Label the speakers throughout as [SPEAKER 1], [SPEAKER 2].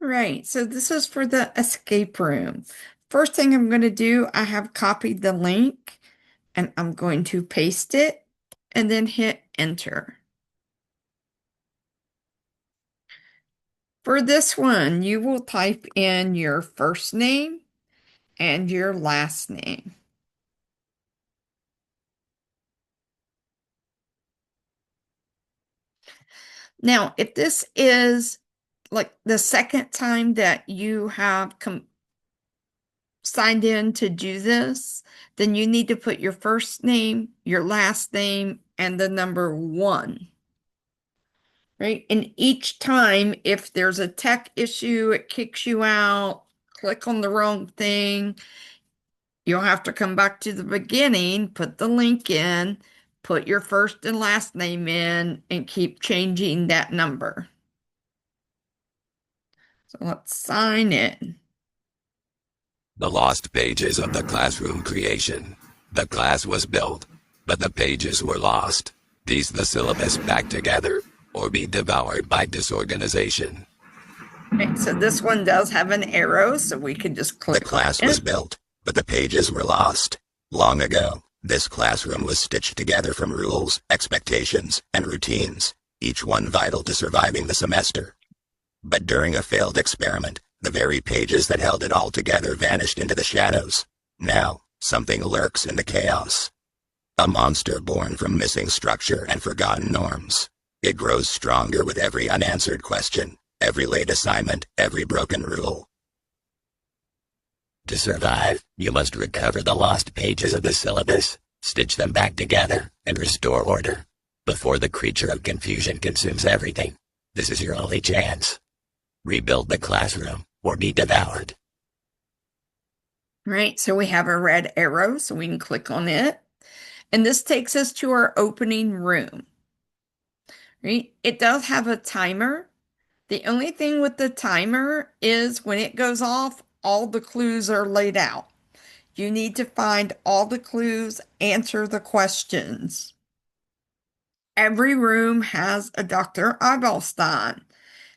[SPEAKER 1] Right, so this is for the escape room. First thing I'm going to do, I have copied the link and I'm going to paste it and then hit enter. For this one, you will type in your first name and your last name. Now, if this is like the second time that you have signed in to do this, then you need to put your first name, your last name, and the number one. Right? And each time, if there's a tech issue, it kicks you out, click on the wrong thing, you'll have to come back to the beginning, put the link in, put your first and last name in, and keep changing that number. So let's sign in.
[SPEAKER 2] The lost pages of the classroom creation. The class was built, but the pages were lost. Piece the syllabus back together, or be devoured by disorganization.
[SPEAKER 1] Okay, so this one does have an arrow, so we can just
[SPEAKER 2] The
[SPEAKER 1] click on
[SPEAKER 2] class was
[SPEAKER 1] it.
[SPEAKER 2] built, but the pages were lost. Long ago, this classroom was stitched together from rules, expectations, and routines, each one vital to surviving the semester. But during a failed experiment, the very pages that held it all together vanished into the shadows. Now, something lurks in the chaos. A monster born from missing structure and forgotten norms. It grows stronger with every unanswered question, every late assignment, every broken rule. To survive, you must recover the lost pages of the syllabus, stitch them back together, and restore order. Before the creature of confusion consumes everything, this is your only chance. Rebuild the classroom, or be devoured.
[SPEAKER 1] Right, so we have a red arrow, so we can click on it. And this takes us to our opening room. Right? It does have a timer. The only thing with the timer is when it goes off, all the clues are laid out. You need to find all the clues, answer the questions. Every room has a Dr. Eibelstein.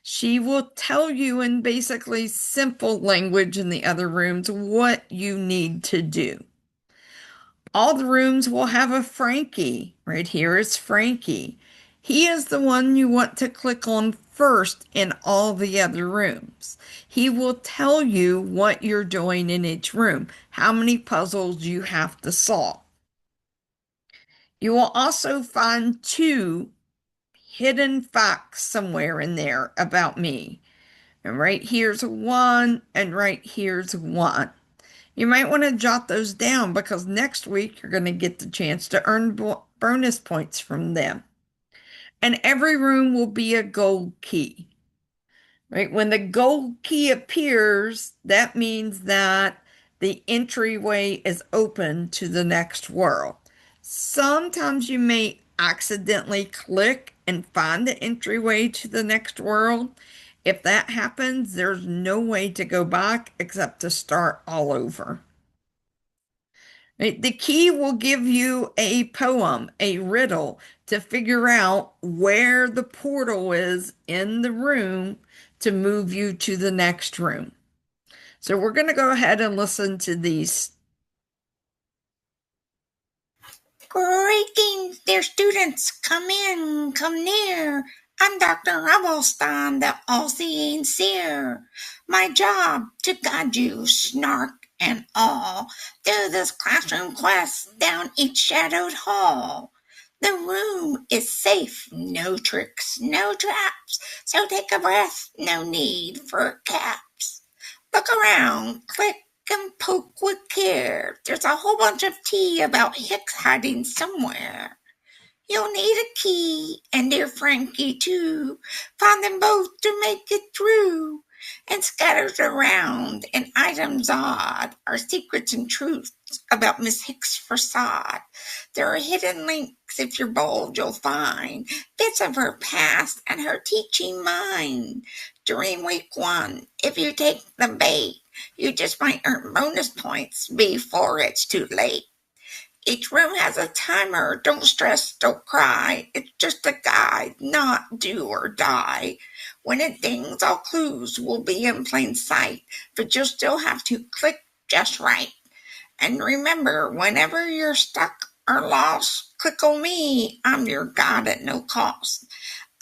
[SPEAKER 1] She will tell you in basically simple language in the other rooms what you need to do. All the rooms will have a Frankie. Right here is Frankie. He is the one you want to click on first in all the other rooms. He will tell you what you're doing in each room, how many puzzles you have to solve. You will also find two hidden facts somewhere in there about me. And right here's one, and right here's one. You might want to jot those down because next week you're going to get the chance to earn bonus points from them. And every room will be a gold key. Right? When the gold key appears, that means that the entryway is open to the next world. Sometimes you may accidentally click and find the entryway to the next world. If that happens, there's no way to go back except to start all over. Right? The key will give you a poem, a riddle to figure out where the portal is in the room to move you to the next room. So we're going to go ahead and listen to these.
[SPEAKER 3] Greetings, dear students. Come in, come near. I'm Dr. Rebelstein, the all-seeing seer. My job to guide you, snark and all, through this classroom quest down each shadowed hall. The room is safe, no tricks, no traps, so take a breath, no need for caps. Look around, click and poke with care. There's a whole bunch of tea about Hicks hiding somewhere. You'll need a key and dear Frankie too. Find them both to make it through. And scattered around in items odd are secrets and truths about Miss Hicks' facade. There are hidden links, if you're bold you'll find bits of her past and her teaching mind. During week 1, if you take the bait, you just might earn bonus points before it's too late. Each room has a timer. Don't stress, don't cry. It's just a guide, not do or die. When it dings, all clues will be in plain sight, but you'll still have to click just right. And remember, whenever you're stuck or lost, click on me. I'm your guide at no cost.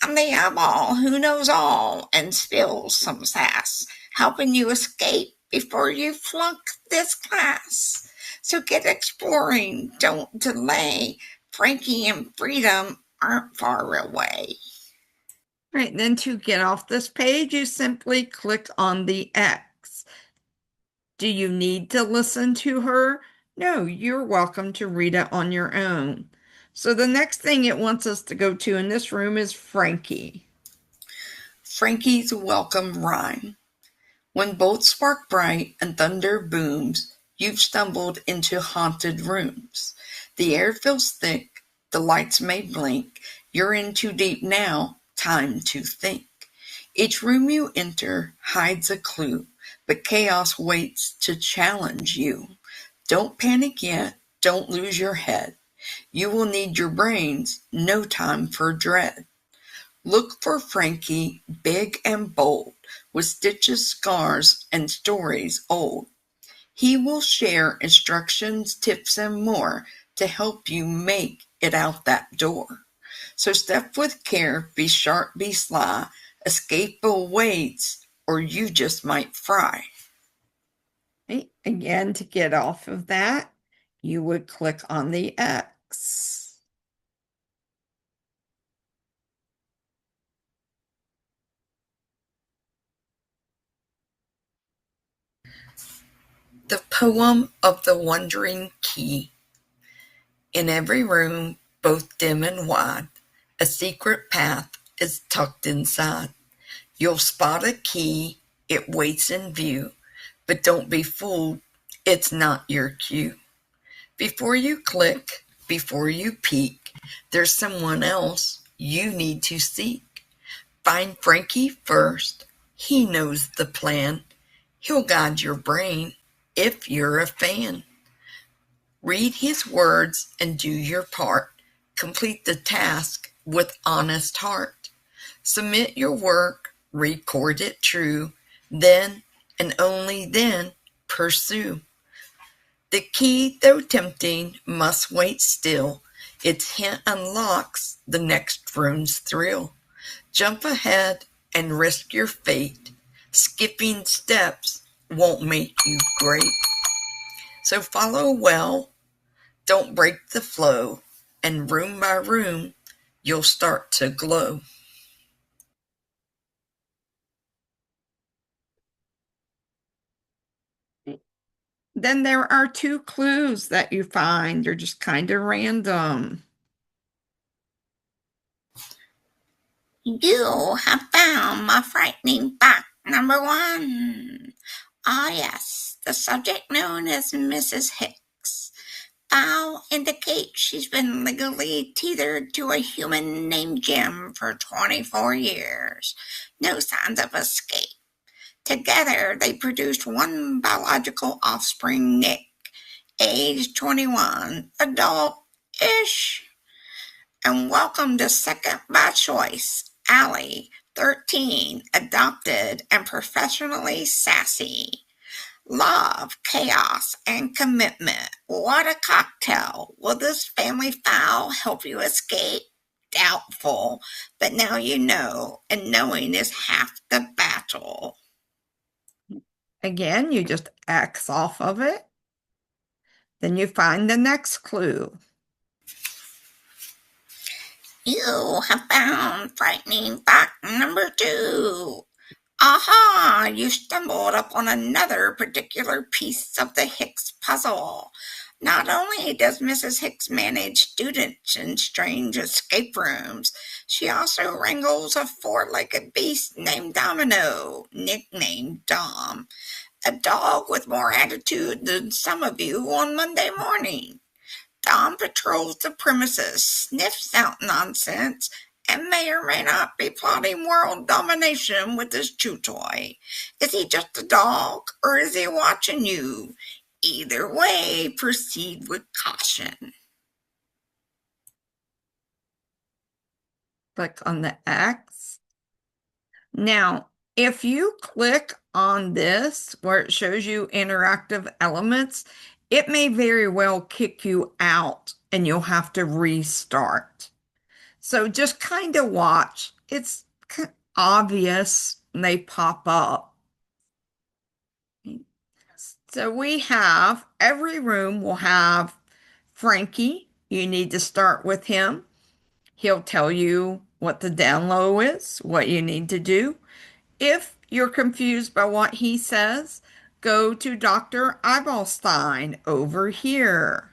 [SPEAKER 3] I'm the eyeball who knows all and spills some sass, helping you escape before you flunk this class. So get exploring, don't delay. Frankie and freedom aren't far away.
[SPEAKER 1] Right, then to get off this page, you simply click on the X. Do you need to listen to her? No, you're welcome to read it on your own. So the next thing it wants us to go to in this room is Frankie.
[SPEAKER 3] Frankie's welcome rhyme. When bolts spark bright and thunder booms, you've stumbled into haunted rooms. The air feels thick, the lights may blink. You're in too deep now, time to think. Each room you enter hides a clue, but chaos waits to challenge you. Don't panic yet, don't lose your head. You will need your brains, no time for dread. Look for Frankie, big and bold, with stitches, scars, and stories old. He will share instructions, tips, and more to help you make it out that door. So step with care, be sharp, be sly. Escape awaits, or you just might fry.
[SPEAKER 1] Right, again, to get off of that, you would click on the X.
[SPEAKER 3] The poem of the wandering key. In every room, both dim and wide, a secret path is tucked inside. You'll spot a key, it waits in view, but don't be fooled, it's not your cue. Before you click, before you peek, there's someone else you need to seek. Find Frankie first, he knows the plan. He'll guide your brain if you're a fan. Read his words and do your part. Complete the task with honest heart. Submit your work, record it true, then and only then pursue. The key, though tempting, must wait still. Its hint unlocks the next room's thrill. Jump ahead and risk your fate. Skipping steps won't make you great. So follow well, don't break the flow, and room by room, you'll start to glow.
[SPEAKER 1] Then there are 2 clues that you find. They're just kind of random.
[SPEAKER 3] You have found my frightening fact number 1. Ah, yes, the subject known as Mrs. Hicks. Foul indicates she's been legally tethered to a human named Jim for 24 years. No signs of escape. Together, they produced one biological offspring, Nick, age 21, adult-ish. And welcome to Second by Choice, Allie, 13, adopted and professionally sassy. Love, chaos, and commitment. What a cocktail. Will this family foul help you escape? Doubtful, but now you know, and knowing is half the battle.
[SPEAKER 1] Again, you just X off of it. Then you find the next clue.
[SPEAKER 3] You have found frightening fact number 2. Aha! You stumbled upon another particular piece of the Hicks puzzle. Not only does Mrs. Hicks manage students in strange escape rooms, she also wrangles a 4-legged beast named Domino, nicknamed Dom, a dog with more attitude than some of you on Monday morning. Dom patrols the premises, sniffs out nonsense, and may or may not be plotting world domination with his chew toy. Is he just a dog, or is he watching you? Either way, proceed with caution.
[SPEAKER 1] Click on the X. Now, if you click on this where it shows you interactive elements, it may very well kick you out and you'll have to restart. So just kind of watch. It's obvious when they pop up. So we have, every room will have Frankie. You need to start with him. He'll tell you what the down low is, what you need to do. If you're confused by what he says, go to Dr. Eibelstein over here.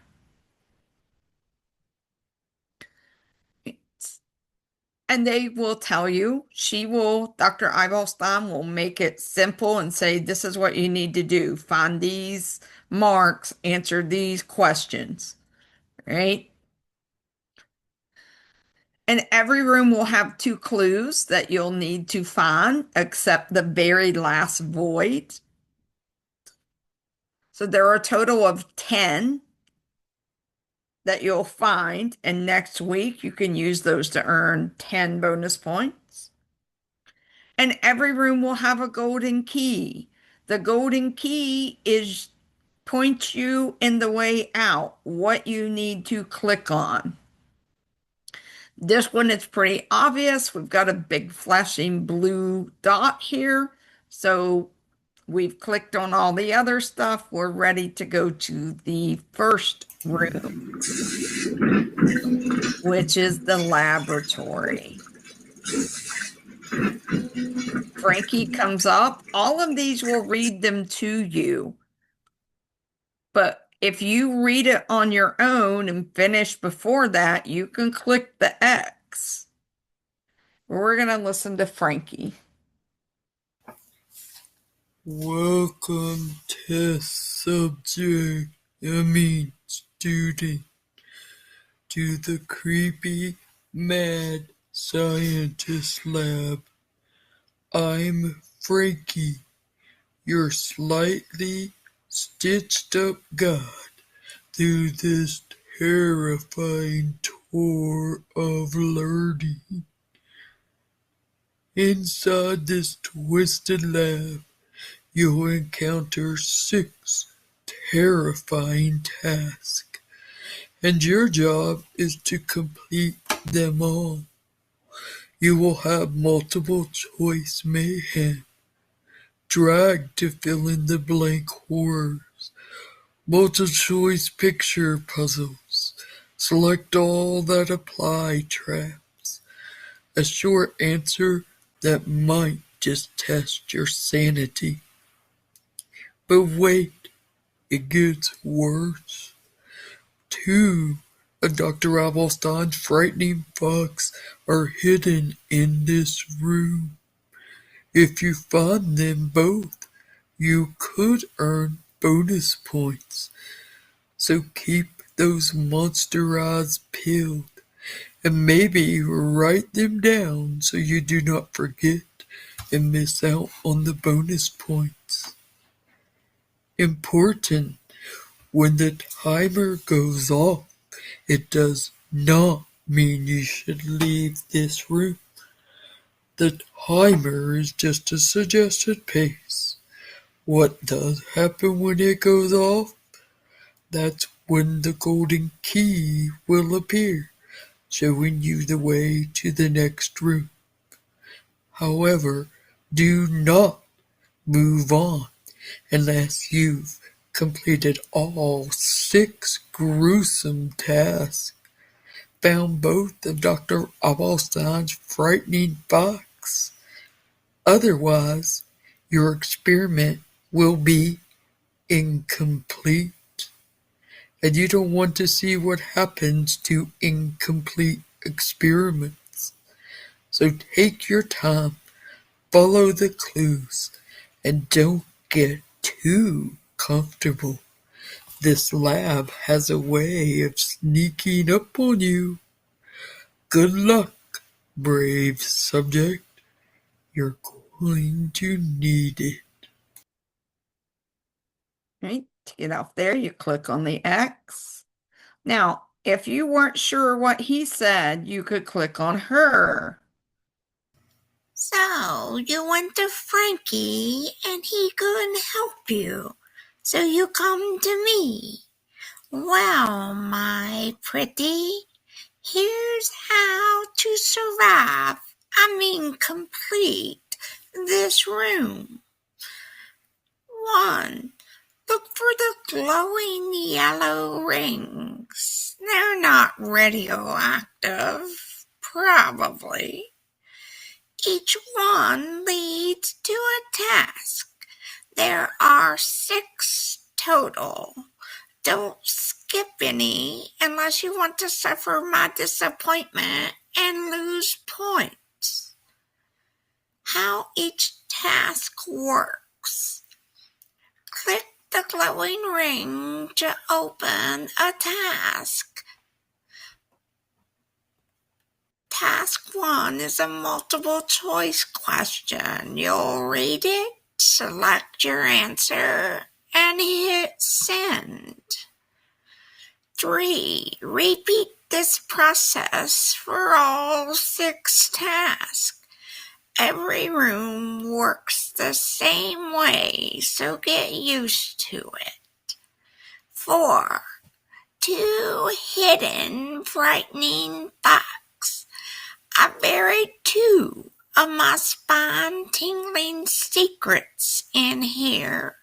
[SPEAKER 1] And they will tell you, Dr. Eibelstein will make it simple and say, this is what you need to do. Find these marks, answer these questions, right? And every room will have 2 clues that you'll need to find, except the very last void. So there are a total of 10 that you'll find, and next week you can use those to earn 10 bonus points. And every room will have a golden key. The golden key points you in the way out, what you need to click on. This one is pretty obvious. We've got a big flashing blue dot here. So we've clicked on all the other stuff. We're ready to go to the first room, which is the laboratory. Frankie comes up. All of these will read them to you. But if you read it on your own and finish before that, you can click the X. We're going to listen to Frankie.
[SPEAKER 4] Welcome, student, to the creepy, mad scientist lab. I'm Frankie, your slightly stitched up guide through this terrifying tour of learning. Inside this twisted lab, you'll encounter 6 terrifying tasks, and your job is to complete them all. You will have multiple choice mayhem, drag to fill in the blank horrors, multiple choice picture puzzles, select all that apply traps, a short answer that might just test your sanity. But wait, it gets worse. 2 of Dr. Eibelstein's frightening facts are hidden in this room. If you find them both, you could earn bonus points. So keep those monster eyes peeled, and maybe write them down so you do not forget and miss out on the bonus points. Important, when the timer goes off, it does not mean you should leave this room. The timer is just a suggested pace. What does happen when it goes off? That's when the golden key will appear, showing you the way to the next room. However, do not move on unless you've completed all 6 gruesome tasks, found both of Dr. Eibelstein's frightening facts. Otherwise, your experiment will be incomplete. And you don't want to see what happens to incomplete experiments. So take your time, follow the clues, and don't get too comfortable. This lab has a way of sneaking up on you. Good luck, brave subject. You're going to need it.
[SPEAKER 1] Right? To get off there, you click on the X. Now, if you weren't sure what he said, you could click on her.
[SPEAKER 3] So you went to Frankie and he couldn't help you. So you come to me. Well, my pretty, here's how to survive, complete this room. 1. Look for the glowing yellow rings. They're not radioactive, probably. Each one leads to a task. There are 6 total. Don't skip any unless you want to suffer my disappointment and lose points. How each task works. Click the glowing ring to open a task. Task 1 is a multiple choice question. You'll read it, select your answer, and hit send. 3. Repeat this process for all 6 tasks. Every room works the same way, so get used to it. 4. 2 hidden frightening facts. I buried 2 of my spine-tingling secrets in here.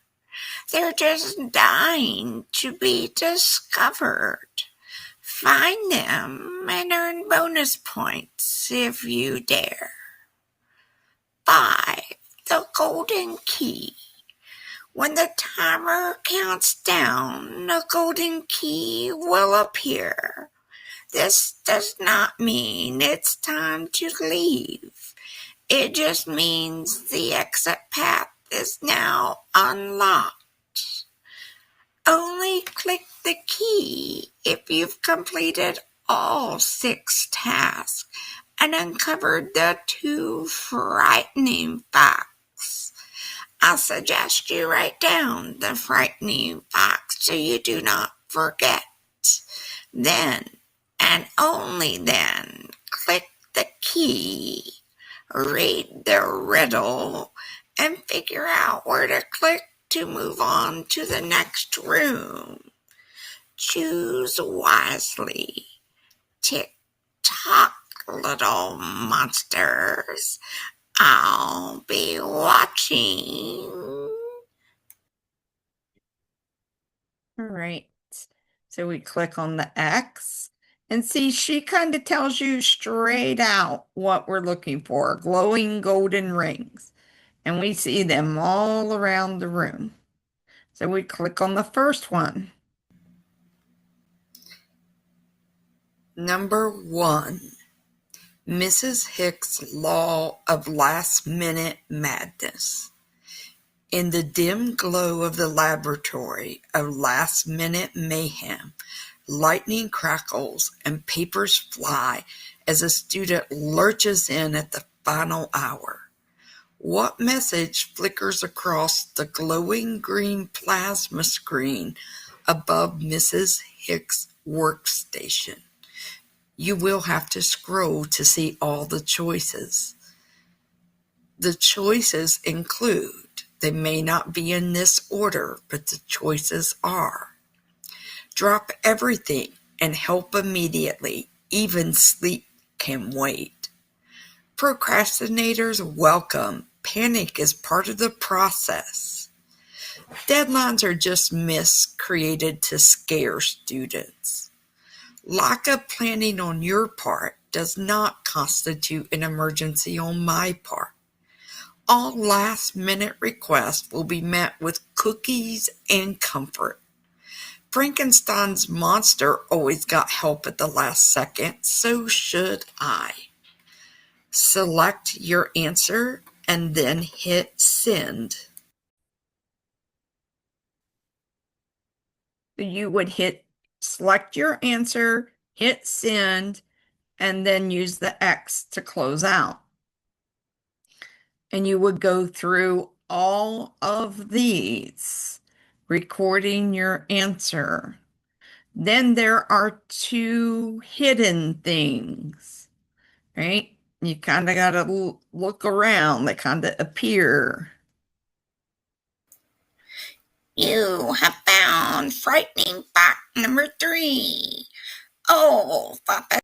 [SPEAKER 3] They're just dying to be discovered. Find them and earn bonus points if you dare. 5. The golden key. When the timer counts down, a golden key will appear. This does not mean it's time to leave. It just means the exit path is now unlocked. Only click the key if you've completed all 6 tasks and uncovered the 2 frightening facts. I suggest you write down the frightening facts so you do not forget. Then, and only then, click the key, read the riddle, and figure out where to click to move on to the next room. Choose wisely. Tick-tock, little monsters. I'll be watching.
[SPEAKER 1] All right. So we click on the X and see she kind of tells you straight out what we're looking for, glowing golden rings. And we see them all around the room. So we click on the first one.
[SPEAKER 4] Number 1. Mrs. Hicks' Law of Last-Minute Madness. In the dim glow of the laboratory of last-minute mayhem, lightning crackles and papers fly as a student lurches in at the final hour. What message flickers across the glowing green plasma screen above Mrs. Hicks' workstation? You will have to scroll to see all the choices. The choices include, they may not be in this order, but the choices are: drop everything and help immediately, even sleep can wait. Procrastinators welcome, panic is part of the process. Deadlines are just myths created to scare students. Lack of planning on your part does not constitute an emergency on my part. All last-minute requests will be met with cookies and comfort. Frankenstein's monster always got help at the last second, so should I. Select your answer and then hit send.
[SPEAKER 1] You would select your answer, hit send, and then use the X to close out. And you would go through all of these recording your answer. Then there are two hidden things, right? You kind of got to look around. They kind of appear.
[SPEAKER 3] You have found frightening fact number 3. Oh, Papa.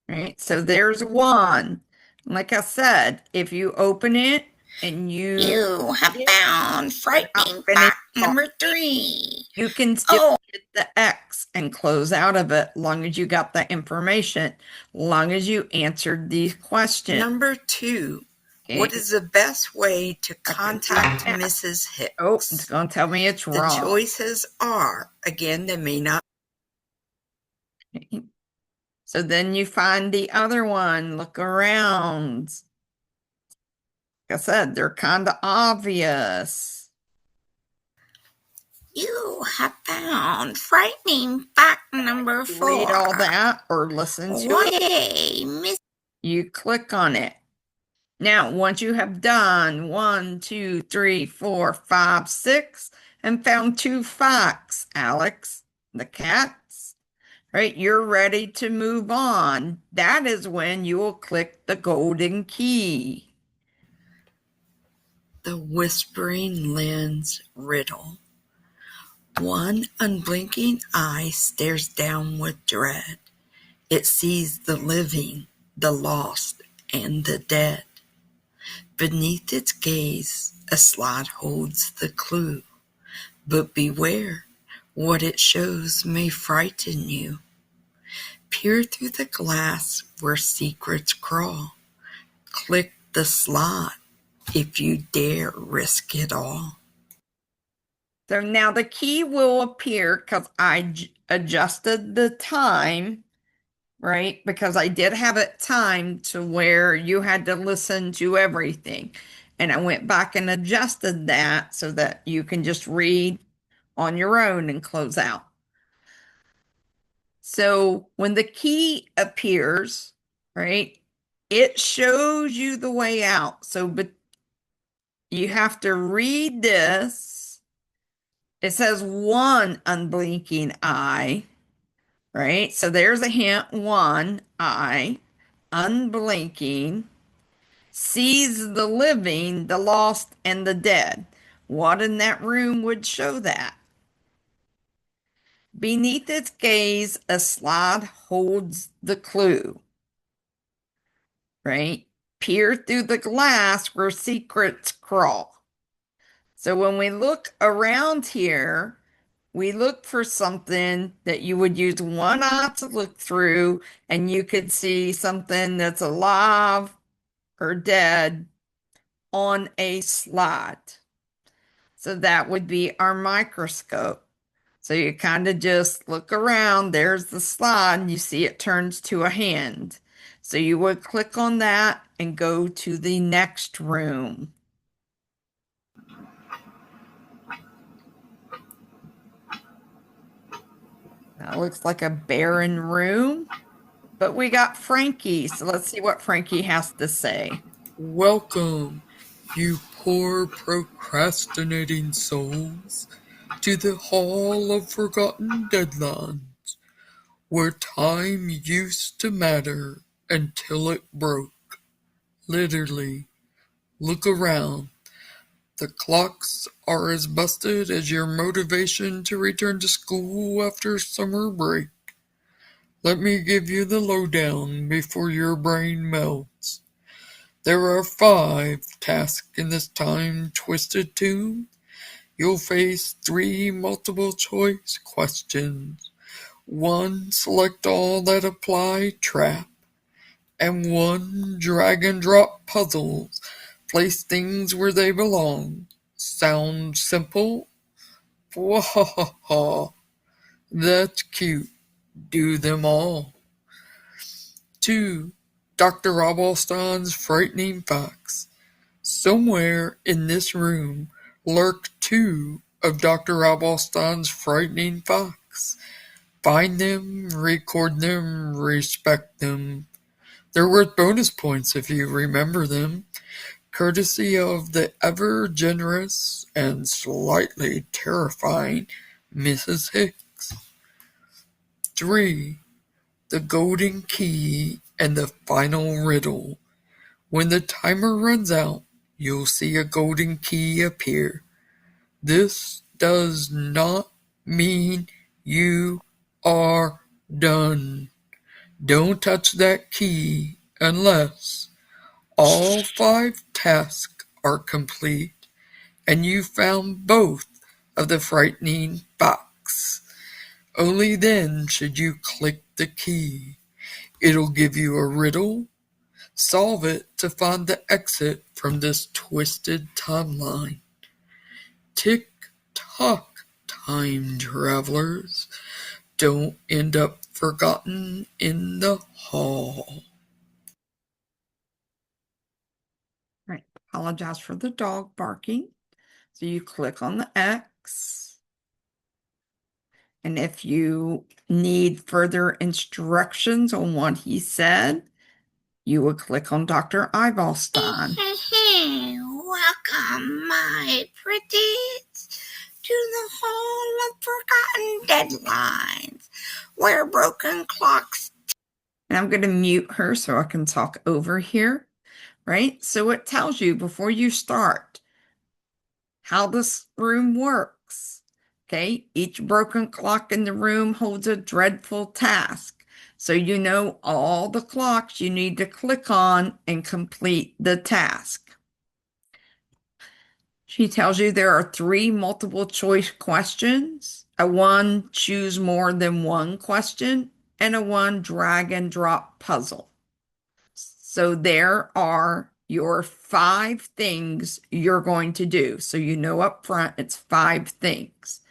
[SPEAKER 1] Right? So there's one. Like I said, if you open it and
[SPEAKER 3] You have found frightening fact number 3.
[SPEAKER 1] you can still hit the X and close out of it, long as you got the information, long as you answered these questions.
[SPEAKER 5] Number 2.
[SPEAKER 1] Okay.
[SPEAKER 5] What is the best way to contact Mrs. Hicks?
[SPEAKER 1] Oh, it's going to tell me it's
[SPEAKER 5] The
[SPEAKER 1] wrong.
[SPEAKER 5] choices are, again, they may not.
[SPEAKER 1] So then you find the other one, look around. Like I said, they're kind of obvious.
[SPEAKER 3] You have found frightening fact number 4.
[SPEAKER 1] Read all that or listen to it. You click on it. Now, once you have done 1, 2, 3, 4, 5, 6, and found 2 facts, Alex, the cats, right? You're ready to move on. That is when you will click the golden key.
[SPEAKER 5] The Whispering Lens Riddle. One unblinking eye stares down with dread. It sees the living, the lost, and the dead. Beneath its gaze, a slide holds the clue. But beware, what it shows may frighten you. Peer through the glass where secrets crawl. Click the slide if you dare risk it all.
[SPEAKER 1] So now the key will appear because I adjusted the time, right? Because I did have it timed to where you had to listen to everything. And I went back and adjusted that so that you can just read on your own and close out. So when the key appears, right, it shows you the way out. But you have to read this. It says one unblinking eye, right? So there's a hint, one eye, unblinking, sees the living, the lost, and the dead. What in that room would show that? Beneath its gaze, a slide holds the clue, right? Peer through the glass where secrets crawl. So when we look around here, we look for something that you would use one eye to look through, and you could see something that's alive or dead on a slide. So that would be our microscope. So you kind of just look around, there's the slide, and you see it turns to a hand. So you would click on that and go to the next room. That looks like a barren room, but we got Frankie, so let's see what Frankie has to say.
[SPEAKER 4] Welcome, you poor procrastinating souls, to the Hall of Forgotten Deadlines, where time used to matter until it broke. Literally, look around. The clocks are as busted as your motivation to return to school after summer break. Let me give you the lowdown before your brain melts. There are 5 tasks in this time-twisted tune. You'll face 3 multiple-choice questions, 1 select all that apply trap, and 1 drag-and-drop puzzles. Place things where they belong. Sound simple? Wahaha. That's cute. Do them all. 2. Dr. Robalston's Frightening Facts. Somewhere in this room lurk 2 of Dr. Robalston's frightening facts. Find them, record them, respect them. They're worth bonus points if you remember them. courtesy of the ever-generous and slightly terrifying Mrs. Hicks. 3. The golden key and the final riddle. When the timer runs out, you'll see a golden key appear. This does not mean you are done. Don't touch that key unless all 5 tasks are complete and you found both of the frightening facts. Only then should you click the key. It'll give you a riddle. Solve it to find the exit from this twisted timeline. Tick-tock, time travelers. Don't end up forgotten in the hall.
[SPEAKER 1] Right. Apologize for the dog barking. So you click on the X. And if you need further instructions on what he said, you would click on Dr. Eyebalstein.
[SPEAKER 3] Welcome, my pretties, to the Hall of Forgotten Deadlines, where broken clocks.
[SPEAKER 1] And I'm going to mute her so I can talk over here, right? So it tells you before you start how this room works, okay? Each broken clock in the room holds a dreadful task. So you know all the clocks you need to click on and complete the task. She tells you there are 3 multiple choice questions, a 1 choose more than one question, and a 1 drag and drop puzzle. So there are your 5 things you're going to do. So you know up front it's 5 things.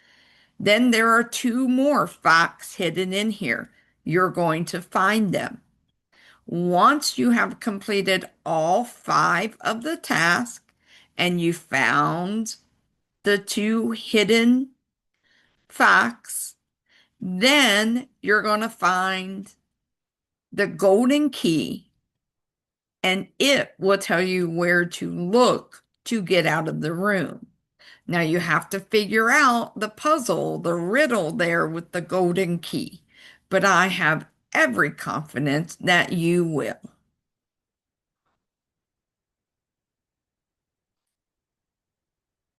[SPEAKER 1] Then there are 2 more facts hidden in here. You're going to find them. Once you have completed all 5 of the tasks and you found the 2 hidden facts, then you're going to find the golden key, and it will tell you where to look to get out of the room. Now you have to figure out the puzzle, the riddle there with the golden key, but I have every confidence that you will.